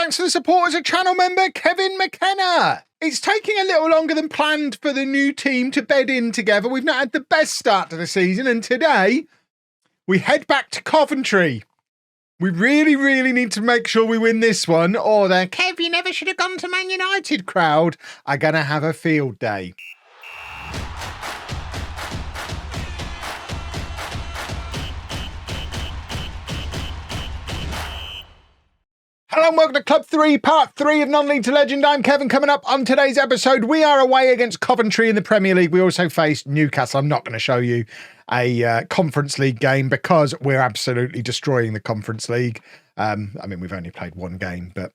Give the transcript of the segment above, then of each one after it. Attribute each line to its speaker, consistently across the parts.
Speaker 1: thanks to the support as a channel member, Kevin McKenna. It's taking a little longer than planned for the new team to bed in together. We've not had the best start to the season, and today we head back to Coventry. We really need to make sure we win this one, or the Kev, you never should have gone to Man United crowd are going to have a field day. Hello and welcome to Club 3, Part 3 of Non-League to Legend. I'm Kevin. Coming up on today's episode, we are away against Coventry in the Premier League. We also face Newcastle. I'm not going to show you a Conference League game because we're absolutely destroying the Conference League. I mean, we've only played one game, but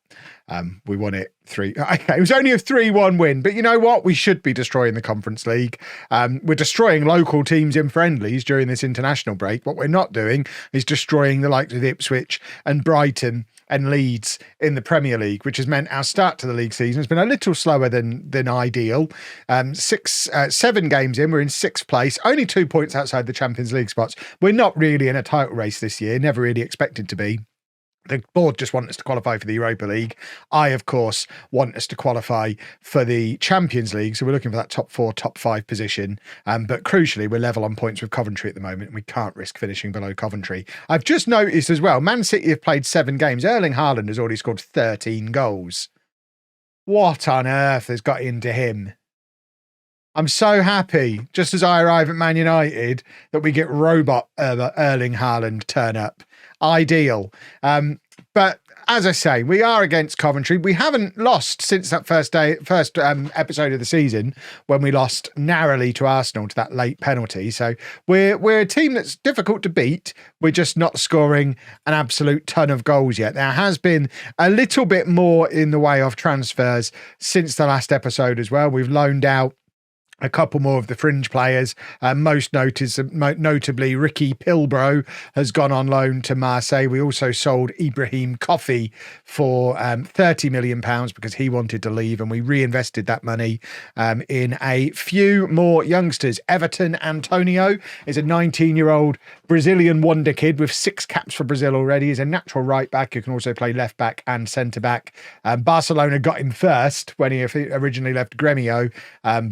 Speaker 1: we won it 3. Okay, it was only a 3-1 win, but you know what? We should be destroying the Conference League. We're destroying local teams in friendlies during this international break. What we're not doing is destroying the likes of Ipswich and Brighton and Leeds in the Premier League, which has meant our start to the league season has been a little slower than ideal. 7 games in, we're in 6th place, only 2 points outside the Champions League spots. We're not really in a title race this year, never really expected to be. The board just want us to qualify for the Europa League. I, of course, want us to qualify for the Champions League. So we're looking for that top 4, top 5 position. But crucially, we're level on points with Coventry at the moment, and we can't risk finishing below Coventry. I've just noticed as well, Man City have played 7 games. Erling Haaland has already scored 13 goals. What on earth has got into him? I'm so happy, just as I arrive at Man United, that we get robot Erling Haaland turn up. Ideal. But as I say, we are against Coventry. We haven't lost since that first episode of the season when we lost narrowly to Arsenal to that late penalty. So we're a team that's difficult to beat. We're just not scoring an absolute ton of goals yet. There has been a little bit more in the way of transfers since the last episode as well. We've loaned out a couple more of the fringe players, most notably Ricky Pilbro has gone on loan to Marseille. We also sold Ibrahim Kofi for £30 million because he wanted to leave, and we reinvested that money in a few more youngsters. Everton Antonio is a 19-year-old Brazilian wonder kid with 6 caps for Brazil already. He's a natural right back who can also play left back and centre back. Barcelona got him first when he originally left Gremio,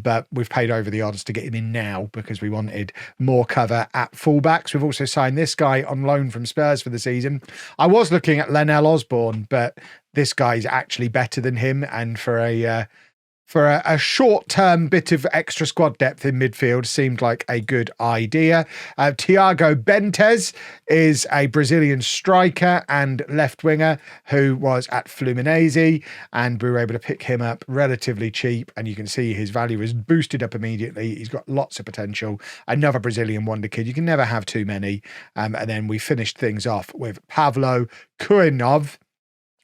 Speaker 1: but we've paid over the odds to get him in now because we wanted more cover at fullbacks. We've also signed this guy on loan from Spurs for the season. I was looking at Lennell Osborne, but this guy's actually better than him, and for a short-term bit of extra squad depth in midfield seemed like a good idea. Thiago Bentes is a Brazilian striker and left winger who was at Fluminense, and we were able to pick him up relatively cheap, and you can see his value is boosted up immediately. He's got lots of potential. Another Brazilian wonder kid. You can never have too many. And then we finished things off with Pavlo Kuenov,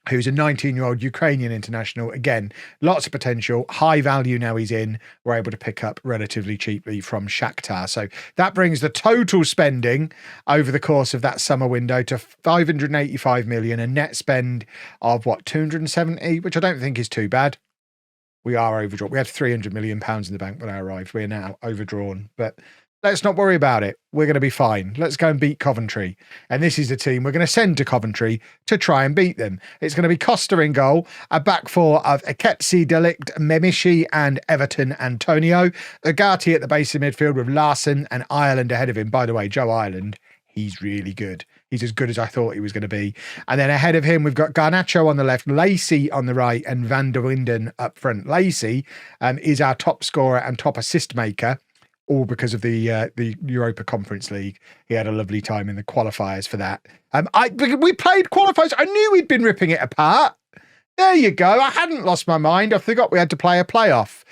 Speaker 1: who's a 19-year-old Ukrainian international. Again, lots of potential, high value now he's in. We're able to pick up relatively cheaply from Shakhtar. So that brings the total spending over the course of that summer window to 585 million, a net spend of, 270, which I don't think is too bad. We are overdrawn. We had £300 million in the bank when I arrived. We're now overdrawn, but let's not worry about it. We're going to be fine. Let's go and beat Coventry. And this is the team we're going to send to Coventry to try and beat them. It's going to be Costa in goal, a back 4 of Eketsi, Delict, Memishi and Everton Antonio. Agati at the base of midfield with Larson and Ireland ahead of him. By the way, Joe Ireland, he's really good. He's as good as I thought he was going to be. And then ahead of him, we've got Garnacho on the left, Lacey on the right, and Van der Winden up front. Lacey is our top scorer and top assist maker, all because of the Europa Conference League. He had a lovely time in the qualifiers for that. We played qualifiers. I knew we'd been ripping it apart. There you go. I hadn't lost my mind. I forgot we had to play a playoff.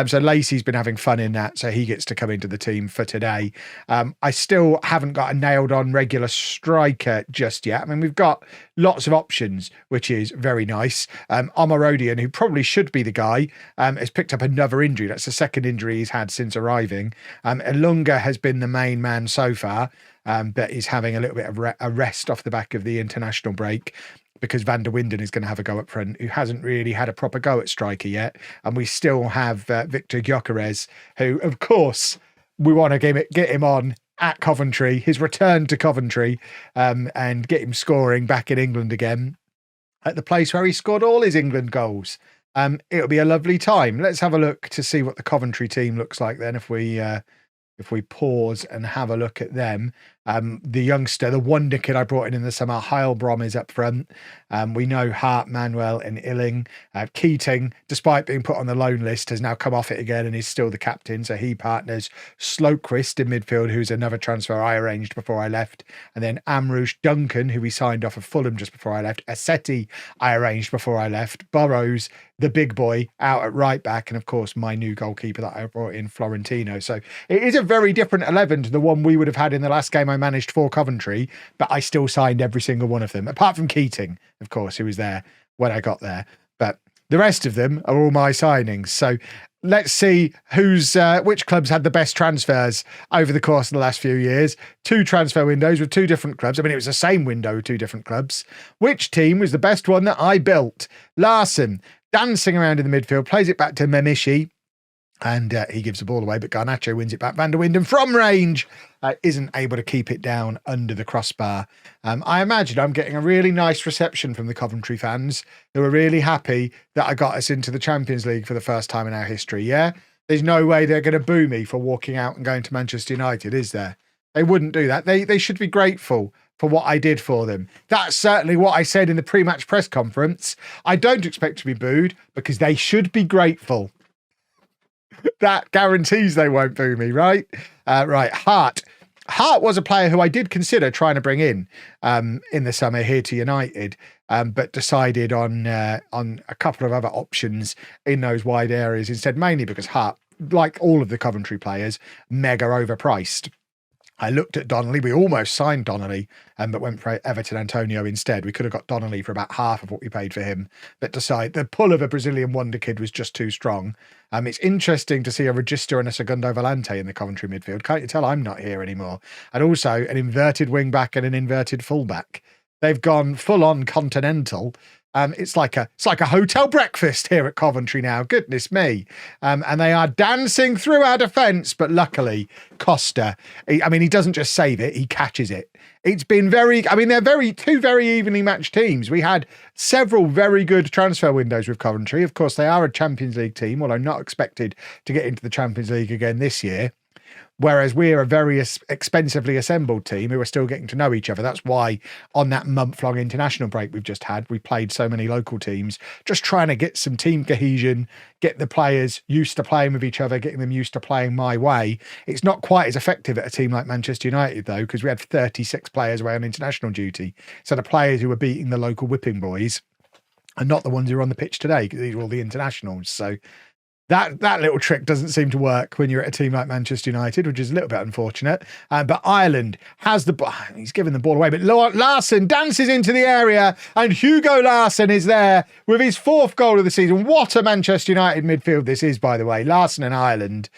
Speaker 1: So Lacey's been having fun in that, so he gets to come into the team for today. I still haven't got a nailed-on regular striker just yet. I mean, we've got lots of options, which is very nice. Omarodian, who probably should be the guy, has picked up another injury. That's the second injury he's had since arriving. Elunga has been the main man so far, but he's having a little bit of a rest off the back of the international break, because Van der Winden is going to have a go up front, who hasn't really had a proper go at striker yet. And we still have Victor Gyökeres, who, of course, we want to get him on at Coventry, his return to Coventry, and get him scoring back in England again. at the place where he scored all his England goals. It'll be a lovely time. Let's have a look to see what the Coventry team looks like then if we pause and have a look at them. The youngster, the wonder kid I brought in the summer, Heilbrom, is up front. We know Hart, Manuel and Illing. Keating, despite being put on the loan list, has now come off it again and is still the captain. So he partners Sloquist in midfield, who's another transfer I arranged before I left. And then Amrouche Duncan, who we signed off of Fulham just before I left. Assetti, I arranged before I left. Burrows, the big boy, out at right back. And of course, my new goalkeeper that I brought in, Florentino. So it is a very different 11 to the one we would have had in the last game I managed for Coventry, but I still signed every single one of them, apart from Keating, of course, who was there when I got there. But the rest of them are all my signings. So let's see which clubs had the best transfers over the course of the last few years. 2 transfer windows with 2 different clubs. I mean, it was the same window with 2 different clubs. Which team was the best one that I built? Larson, dancing around in the midfield, plays it back to Memishi. And he gives the ball away, but Garnacho wins it back. Van der Winden from range isn't able to keep it down under the crossbar. I imagine I'm getting a really nice reception from the Coventry fans who are really happy that I got us into the Champions League for the first time in our history, yeah? There's no way they're going to boo me for walking out and going to Manchester United, is there? They wouldn't do that. They should be grateful for what I did for them. That's certainly what I said in the pre-match press conference. I don't expect to be booed because they should be grateful. That guarantees they won't boo me, right? Right, Hart. Hart was a player who I did consider trying to bring in the summer here to United, but decided on a couple of other options in those wide areas instead, mainly because Hart, like all of the Coventry players, mega overpriced. I looked at Donnelly. We almost signed Donnelly, but went for Everton Antonio instead. We could have got Donnelly for about half of what we paid for him, but decided the pull of a Brazilian wonder kid was just too strong. It's interesting to see a Register and a Segundo Volante in the Coventry midfield. Can't you tell I'm not here anymore? And also an inverted wing back and an inverted fullback. They've gone full on continental. It's like a hotel breakfast here at Coventry now. Goodness me. And they are dancing through our defence. But luckily, Costa, he doesn't just save it, he catches it. It's been they're two very evenly matched teams. We had several very good transfer windows with Coventry. Of course, they are a Champions League team, although not expected to get into the Champions League again this year. Whereas we're a very expensively assembled team who are still getting to know each other. That's why on that month-long international break we've just had, we played so many local teams, just trying to get some team cohesion, get the players used to playing with each other, getting them used to playing my way. It's not quite as effective at a team like Manchester United, though, because we had 36 players away on international duty. So the players who were beating the local whipping boys are not the ones who are on the pitch today, because these are all the internationals. So that little trick doesn't seem to work when you're at a team like Manchester United, which is a little bit unfortunate. But Ireland has the ball. He's given the ball away, but Larson dances into the area, and Hugo Larson is there with his 4th goal of the season. What a Manchester United midfield this is, by the way. Larson and Ireland.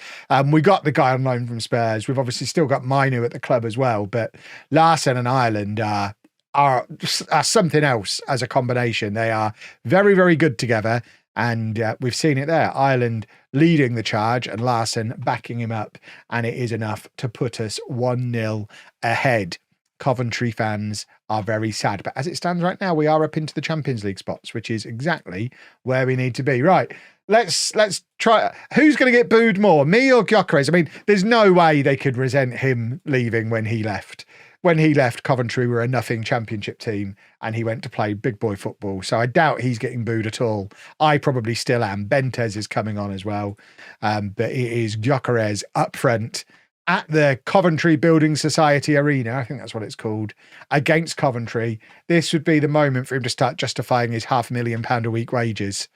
Speaker 1: We got the guy on loan from Spurs. We've obviously still got Mainu at the club as well, but Larson and Ireland are something else as a combination. They are very, very good together. And we've seen it there. Ireland leading the charge and Larson backing him up. And it is enough to put us 1-0 ahead. Coventry fans are very sad. But as it stands right now, we are up into the Champions League spots, which is exactly where we need to be. Right. Let's try. Who's going to get booed more, me or Gyökeres? There's no way they could resent him leaving when he left. When he left, Coventry were a nothing championship team and he went to play big boy football. So I doubt he's getting booed at all. I probably still am. Bentes is coming on as well. But it is Gyökeres up front at the Coventry Building Society Arena. I think that's what it's called, against Coventry. This would be the moment for him to start justifying his £500,000 a week wages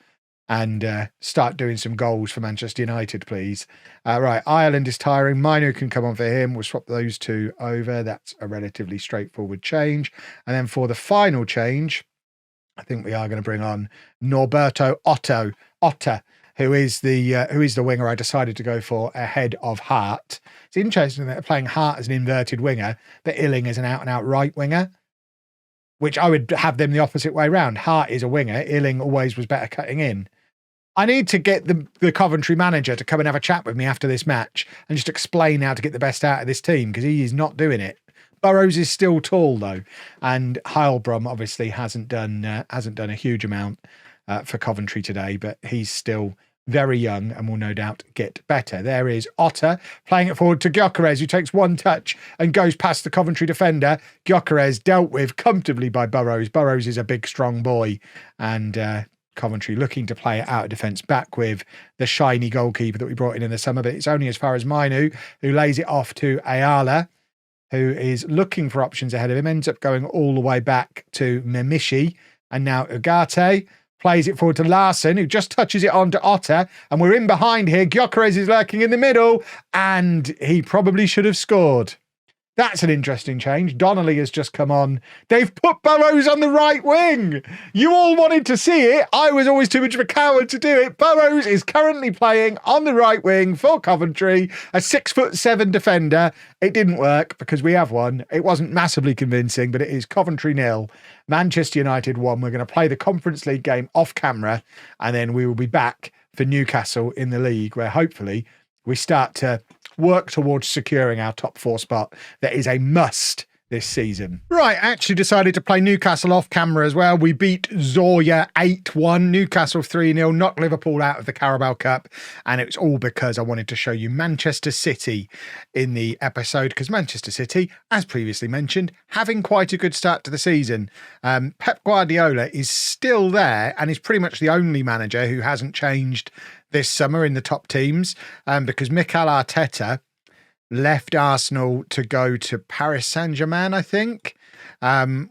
Speaker 1: and start doing some goals for Manchester United, please. Right, Ireland is tiring. Mainu can come on for him. We'll swap those two over. That's a relatively straightforward change. And then for the final change, I think we are going to bring on Norberto Otter, who is the winger I decided to go for ahead of Hart. It's interesting that they're playing Hart as an inverted winger, but Illing is an out-and-out right winger, which I would have them the opposite way round. Hart is a winger. Illing always was better cutting in. I need to get the Coventry manager to come and have a chat with me after this match and just explain how to get the best out of this team, because he is not doing it. Burrows is still tall though, and Heilbronn obviously hasn't done a huge amount for Coventry today, but he's still very young and will no doubt get better. There is Otter playing it forward to Gyökeres, who takes one touch and goes past the Coventry defender. Gyökeres dealt with comfortably by Burrows. Burrows is a big, strong boy, and Coventry looking to play it out of defence, back with the shiny goalkeeper that we brought in the summer, but it's only as far as Mainu, who lays it off to Ayala, who is looking for options ahead of him, ends up going all the way back to Memishi, and now Ugarte plays it forward to Larson, who just touches it on to Otter, and we're in behind here. Gyökeres is lurking in the middle, and he probably should have scored. That's an interesting change. Donnelly has just come on. They've put Burrows on the right wing. You all wanted to see it. I was always too much of a coward to do it. Burrows is currently playing on the right wing for Coventry, a 6'7" defender. It didn't work because we have one. It wasn't massively convincing, but it is Coventry 0, Manchester United 1. We're going to play the Conference League game off camera, and then we will be back for Newcastle in the league, where hopefully we start to work towards securing our top 4 spot. That is a must this season. Right, I actually decided to play Newcastle off camera as well. We beat Zorya 8-1, Newcastle 3-0, knocked Liverpool out of the Carabao Cup, and it's all because I wanted to show you Manchester City in the episode, because Manchester City, as previously mentioned, having quite a good start to the season. Pep Guardiola is still there and is pretty much the only manager who hasn't changed this summer in the top teams, because Mikel Arteta left Arsenal to go to Paris Saint-Germain, I think,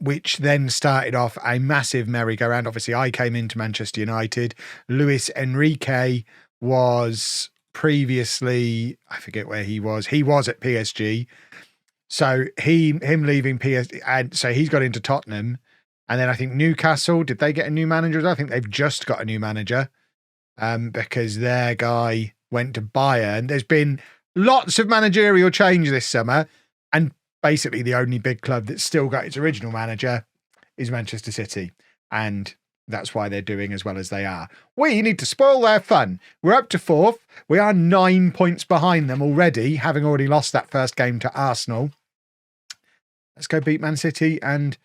Speaker 1: which then started off a massive merry-go-round. Obviously, I came into Manchester United. Luis Enrique was previously, I forget where he was. He was at PSG. So him leaving PSG, and so he's got into Tottenham. And then I think Newcastle, did they get a new manager? I think they've just got a new manager. Because their guy went to Bayern. There's been lots of managerial change this summer, and basically the only big club that's still got its original manager is Manchester City, and that's why they're doing as well as they are. We need to spoil their fun. We're up to 4th. We are 9 points behind them already, having already lost that first game to Arsenal. Let's go beat Man City, and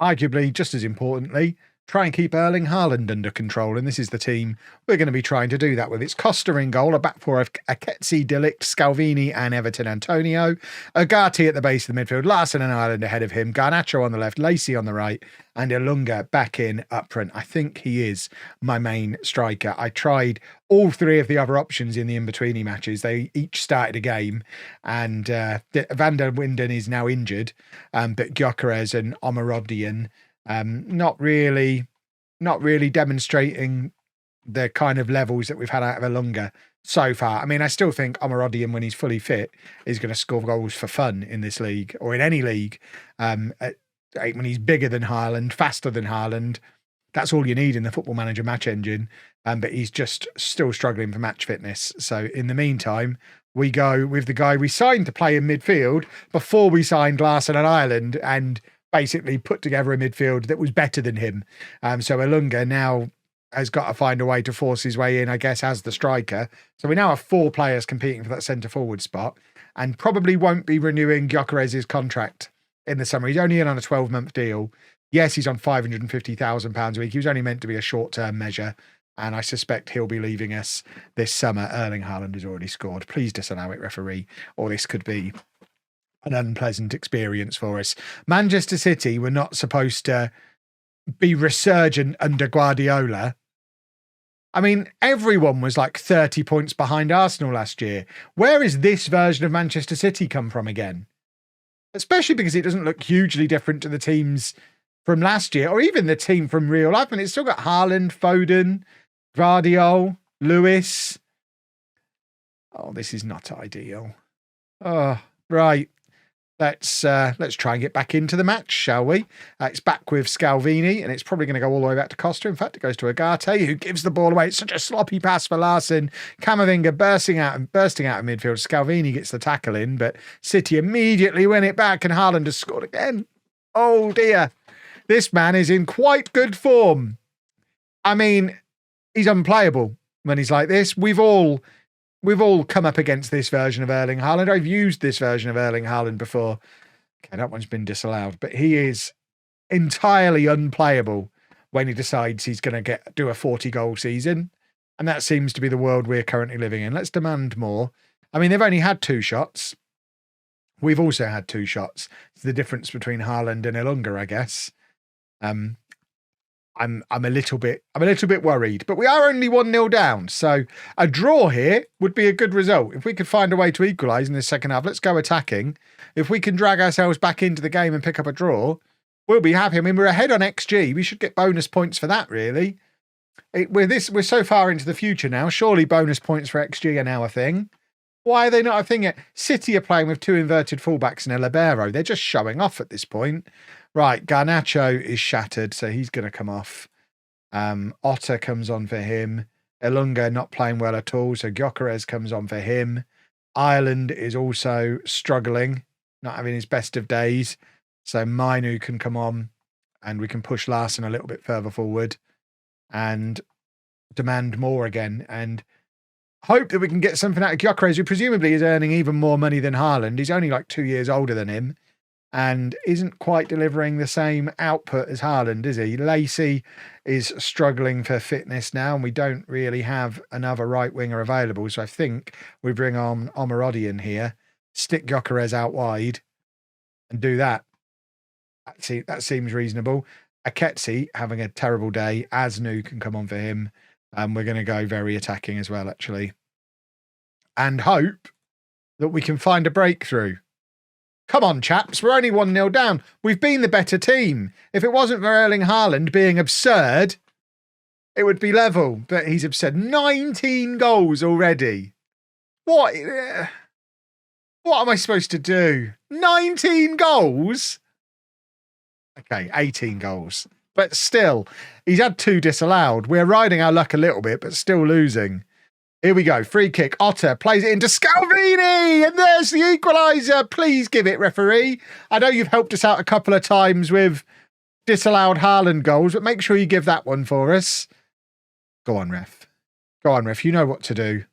Speaker 1: arguably, just as importantly, try and keep Erling Haaland under control, and this is the team we're going to be trying to do that with. It's Costa in goal, a back four of Aketsi, De Ligt, Scalvini and Everton Antonio. Ugarte at the base of the midfield, Larson and Ireland ahead of him, Garnacho on the left, Lacey on the right, and Ilunga back in up front. I think he is my main striker. I tried all 3 of the other options in the in-betweeny matches. They each started a game, and Van der Winden is now injured, but Gyökeres and Omarodian not really demonstrating the kind of levels that we've had out of Ilunga so far. I mean, I still think Omarodian, when he's fully fit, is going to score goals for fun in this league, or in any league. When he's bigger than Haaland, faster than Haaland, that's all you need in the Football Manager match engine. But he's just still struggling for match fitness. So in the meantime, we go with the guy we signed to play in midfield before we signed Larson and Ireland, and basically put together a midfield that was better than him. So Ilunga now has got to find a way to force his way in, I guess, as the striker. So we now have 4 players competing for that centre-forward spot, and probably won't be renewing Gyökeres' contract in the summer. He's only in on a 12-month deal. Yes, he's on £550,000 a week. He was only meant to be a short-term measure, and I suspect he'll be leaving us this summer. Erling Haaland has already scored. Please disallow it, referee, or this could be an unpleasant experience for us. Manchester City were not supposed to be resurgent under Guardiola. I mean, everyone was like 30 points behind Arsenal last year. Where is this version of Manchester City come from again? Especially because it doesn't look hugely different to the teams from last year, or even the team from real life. And it's still got Haaland, Foden, Gvardiol, Lewis. Oh, this is not ideal. Oh, right. Let's try and get back into the match, shall we? It's back with Scalvini, and it's probably going to go all the way back to Costa. In fact, it goes to Ugarte, who gives the ball away. It's such a sloppy pass for Larson. Camavinga bursting out of midfield. Scalvini gets the tackle in, but City immediately win it back, and Haaland has scored again. Oh dear. This man is in quite good form. I mean, he's unplayable when he's like this. We've all come up against this version of Erling Haaland. I've used this version of Erling Haaland before. Okay, that one's been disallowed, but he is entirely unplayable when he decides he's going to do a 40-goal season. And that seems to be the world we're currently living in. Let's demand more. I mean, they've only had 2 shots. We've also had 2 shots. It's the difference between Haaland and LOLLUJO, I guess. I'm a little bit worried, but we are only 1-0 down. So a draw here would be a good result. If we could find a way to equalise in the second half, let's go attacking. If we can drag ourselves back into the game and pick up a draw, we'll be happy. I mean, we're ahead on XG. We should get bonus points for that, really. We're so far into the future now. Surely bonus points for XG are now a thing. Why are they not a thing yet? City are playing with 2 inverted fullbacks and a libero. They're just showing off at this point. Right, Garnacho is shattered, so he's going to come off. Otter comes on for him. LOLLUJO not playing well at all, so Gyökeres comes on for him. Ireland is also struggling, not having his best of days. So Mainu can come on, and we can push Larson a little bit further forward and demand more again. And hope that we can get something out of Gyökeres, who presumably is earning even more money than Haaland. He's only like 2 years older than him and isn't quite delivering the same output as Haaland, is he? Lacey is struggling for fitness now, and we don't really have another right winger available. So I think we bring on Omarodi in here, stick Gyökeres out wide and do that. That seems reasonable. Aketsi having a terrible day. Asnu can come on for him. We're going to go very attacking as well, actually. And hope that we can find a breakthrough. Come on, chaps. We're only 1-0 down. We've been the better team. If it wasn't for Erling Haaland being absurd, it would be level. But he's absurd. 19 goals already. What am I supposed to do? 19 goals? Okay, 18 goals. But still, he's had 2 disallowed. We're riding our luck a little bit, but still losing. Here we go. Free kick. Otter plays it into Scalvini. And there's the equaliser. Please give it, referee. I know you've helped us out a couple of times with disallowed Haaland goals, but make sure you give that one for us. Go on, ref. Go on, ref. You know what to do.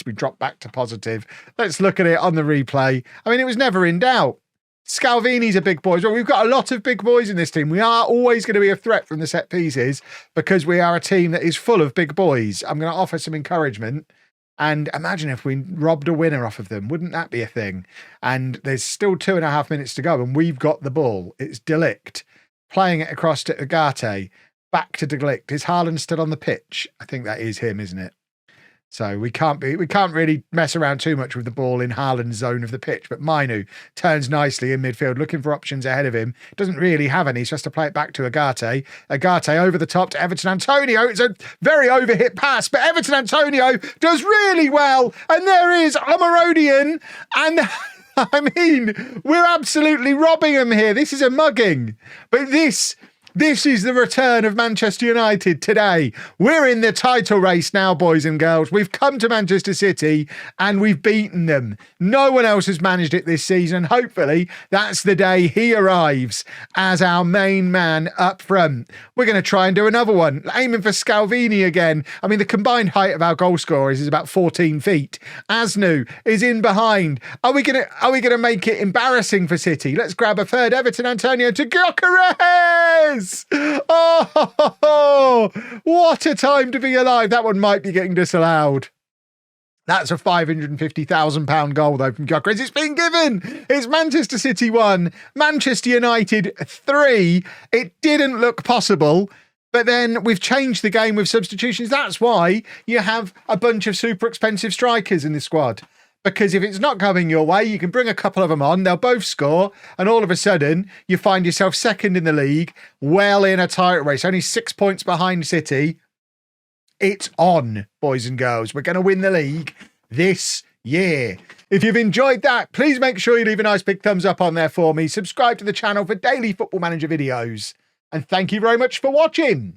Speaker 1: We dropped back to positive. Let's look at it on the replay. I mean, it was never in doubt. Scalvini's a big boy. Well, we've got a lot of big boys in this team. We are always going to be a threat from the set pieces because we are a team that is full of big boys. I'm going to offer some encouragement. And imagine if we robbed a winner off of them. Wouldn't that be a thing? And there's still 2.5 minutes to go and we've got the ball. It's De Ligt playing it across to Ugarte. Back to De Ligt. Is Haaland still on the pitch? I think that is him, isn't it? So we can't really mess around too much with the ball in Haaland's zone of the pitch. But Mainu turns nicely in midfield, looking for options ahead of him. Doesn't really have any, so has to play it back to Ugarte. Ugarte over the top to Everton Antonio. It's a very overhit pass, but Everton Antonio does really well. And there is Omarodian. And I mean, we're absolutely robbing him here. This is a mugging. But this is the return of Manchester United today. We're in the title race now, boys and girls. We've come to Manchester City and we've beaten them. No one else has managed it this season. Hopefully, that's the day he arrives as our main man up front. We're going to try and do another one, aiming for Scalvini again. I mean, the combined height of our goal scorers is about 14 feet. Asnu is in behind. Are we going to make it embarrassing for City? Let's grab a third. Everton Antonio to Gyökeres. Oh, what a time to be alive. That one might be getting disallowed. That's a £550,000 goal, though, from Gyökeres. It's been given. It's Manchester City 1, Manchester United 3. It didn't look possible, but then we've changed the game with substitutions. That's why you have a bunch of super expensive strikers in the squad. Because if it's not going your way, you can bring a couple of them on, they'll both score, and all of a sudden, you find yourself second in the league, well in a title race, only 6 points behind City. It's on, boys and girls. We're going to win the league this year. If you've enjoyed that, please make sure you leave a nice big thumbs up on there for me. Subscribe to the channel for daily Football Manager videos. And thank you very much for watching.